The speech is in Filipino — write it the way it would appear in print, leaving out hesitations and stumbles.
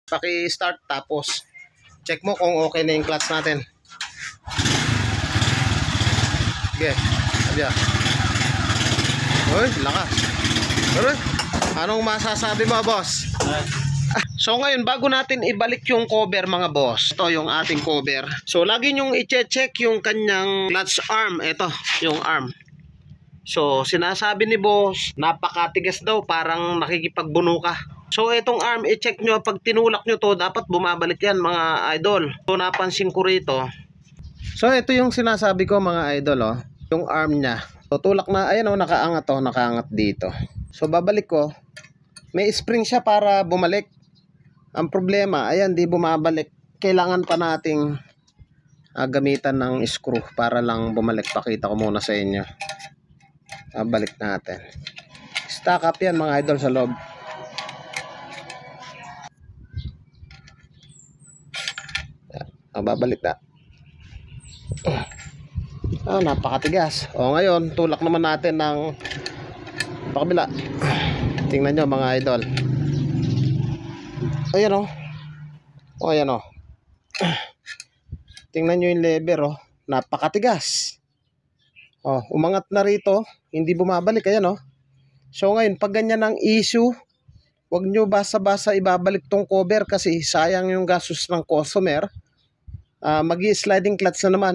Paki-start tapos check mo kung okay na yung clutch natin. Sige, sabiya. Uy, lakas. Pero, anong masasabi mo, boss? So ngayon, bago natin ibalik yung cover mga boss, ito yung ating cover. So lagi nyong i-check yung kanyang clutch arm. Ito, yung arm. So sinasabi ni boss, napakatigas daw, parang nakikipagbuno ka. So itong arm, i-check nyo, pag tinulak nyo to, dapat bumabalik yan mga idol. So napansin ko rito. So ito yung sinasabi ko mga idol, oh. Yung arm nya. So tulak na, ayan oh, nakaangat oh, nakaangat dito. So babalik ko. May spring siya para bumalik. Ang problema, ayan, di bumabalik. Kailangan pa nating gamitan ng screw para lang bumalik. Pakita ko muna sa inyo. Balik natin. Stack up yan mga idol sa loob. Babalik na. Napakatigas. O ngayon, tulak naman natin ng pakabila. Tingnan nyo mga idol. Ayan o. O ayan o. Tingnan nyo yung lever o. Napakatigas. O, umangat na rito. Hindi bumabalik. Ayan o. So ngayon, pag ganyan ang issue, huwag nyo basa-basa ibabalik tong cover kasi sayang yung gastos ng customer. Mag-i-sliding clutch na naman.